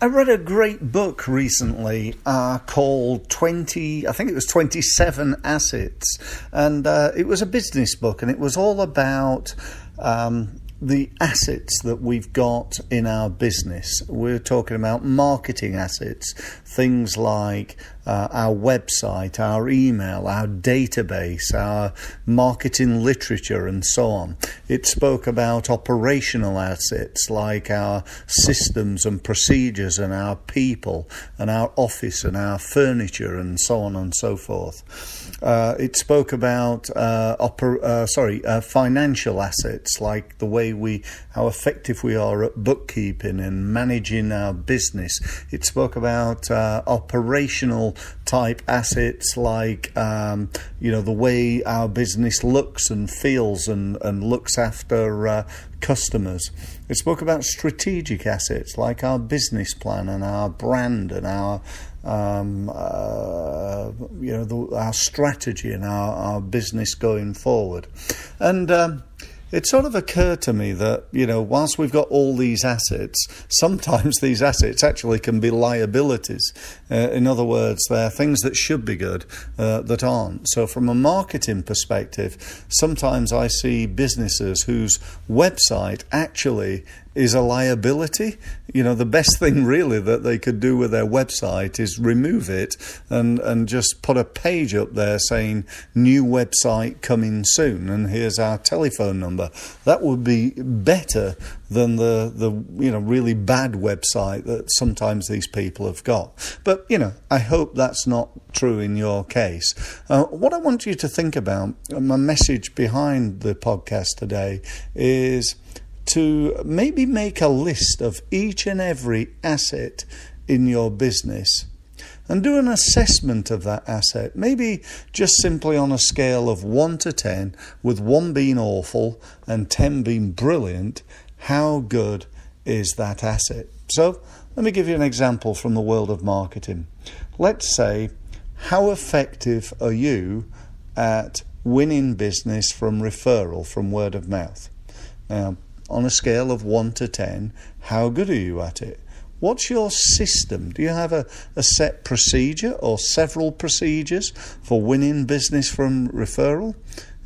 I read a great book recently called 27 Assets, and it was a business book, and it was all about the assets that we've got in our business. We're talking about marketing assets, things like our website, our email, our database, our marketing literature, and so on. It spoke about operational assets like our systems and procedures and our people and our office and our furniture and so on and so forth. It spoke about financial assets like the way how effective we are at bookkeeping and managing our business. It spoke about operational type assets like the way our business looks and feels and looks after customers. It spoke about strategic assets like our business plan and our brand and our our strategy and our business going forward. And it sort of occurred to me that, whilst we've got all these assets, sometimes these assets actually can be liabilities. In other words, they're things that should be good that aren't. So from a marketing perspective, sometimes I see businesses whose website actually is a liability. The best thing really that they could do with their website is remove it and just put a page up there saying new website coming soon and here's our telephone number. That would be better than the really bad website that sometimes these people have got. But I hope that's not true in your case. What I want you to think about, my message behind the podcast today, is to maybe make a list of each and every asset in your business and do an assessment of that asset, maybe just simply on a scale of 1 to 10, with 1 being awful and 10 being brilliant. How good is that asset? So let me give you an example from the world of marketing. Let's say, how effective are you at winning business from referral, from word of mouth? Now, on a scale of 1 to 10, how good are you at it? What's your system? Do you have a set procedure or several procedures for winning business from referral?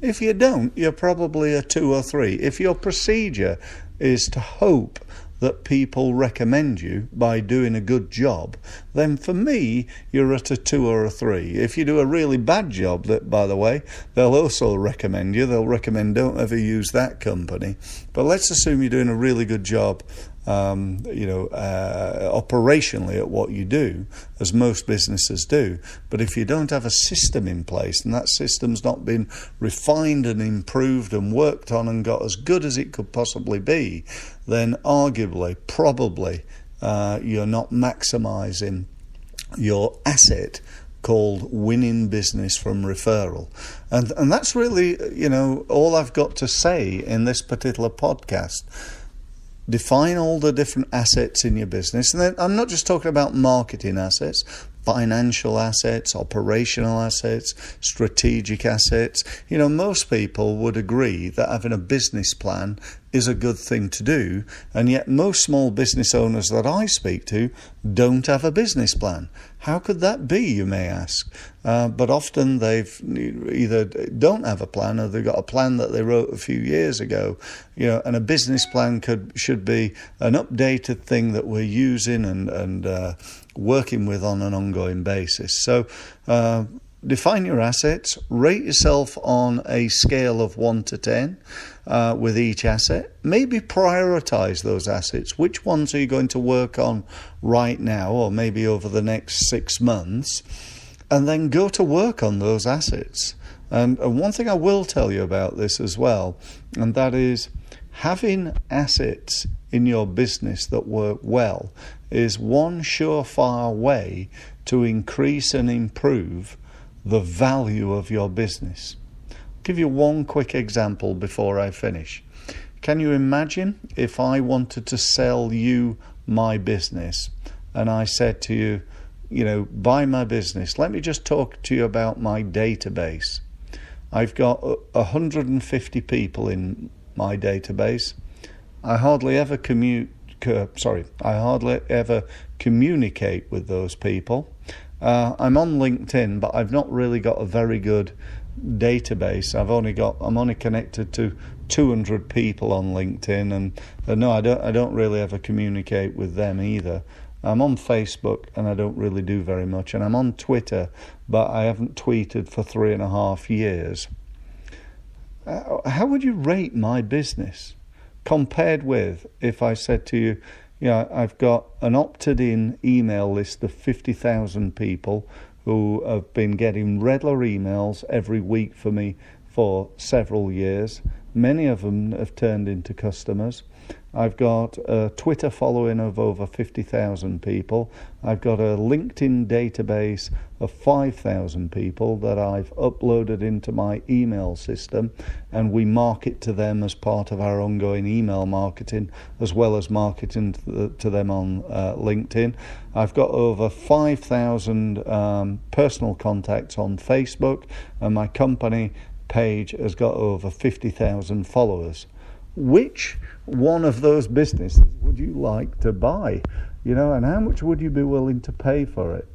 If you don't, you're probably a 2 or 3. If your procedure is to hope that people recommend you by doing a good job, then for me, you're at a 2 or a 3. If you do a really bad job, that, by the way, they'll also recommend you. They'll recommend don't ever use that company. But let's assume you're doing a really good job operationally at what you do, as most businesses do. But if you don't have a system in place and that system's not been refined and improved and worked on and got as good as it could possibly be, then arguably, probably, you're not maximizing your asset called winning business from referral. And that's really, all I've got to say in this particular podcast. Define all the different assets in your business. And then I'm not just talking about marketing assets, financial assets, operational assets, strategic assets. Most people would agree that having a business plan is a good thing to do, and yet most small business owners that I speak to don't have a business plan. How could that be, you may ask? But often they've either don't have a plan or they've got a plan that they wrote a few years ago. And a business plan should be an updated thing that we're using and working with on an ongoing basis. So define your assets, rate yourself on a scale of 1 to 10 with each asset. Maybe prioritize those assets. Which ones are you going to work on right now or maybe over the next 6 months? And then go to work on those assets. And one thing I will tell you about this as well, and that is having assets in your business that work well is one surefire way to increase and improve the value of your business. I'll give you one quick example before I finish. Can you imagine if I wanted to sell you my business and I said to you, buy my business. Let me just talk to you about my database. I've got 150 people in my database. I hardly ever communicate with those people. I'm on LinkedIn, but I've not really got a very good database. I'm only connected to 200 people on LinkedIn, and no, I don't really ever communicate with them either. I'm on Facebook, and I don't really do very much, and I'm on Twitter, but I haven't tweeted for 3.5 years. How would you rate my business compared with if I said to you, I've got an opted-in email list of 50,000 people who have been getting regular emails every week for me for several years. Many of them have turned into customers. I've got a Twitter following of over 50,000 people. I've got a LinkedIn database of 5,000 people that I've uploaded into my email system, and we market to them as part of our ongoing email marketing, as well as marketing to them on LinkedIn. I've got over 5,000 personal contacts on Facebook, and my company page has got over 50,000 followers. Which one of those businesses would you like to buy? And how much would you be willing to pay for it?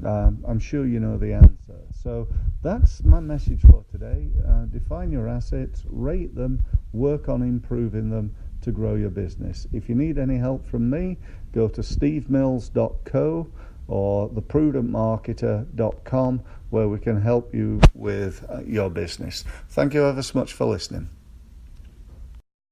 I'm sure you know the answer. So that's my message for today. Define your assets, rate them, work on improving them to grow your business. If you need any help from me, go to stevemills.co or theprudentmarketer.com, where we can help you with your business. Thank you ever so much for listening.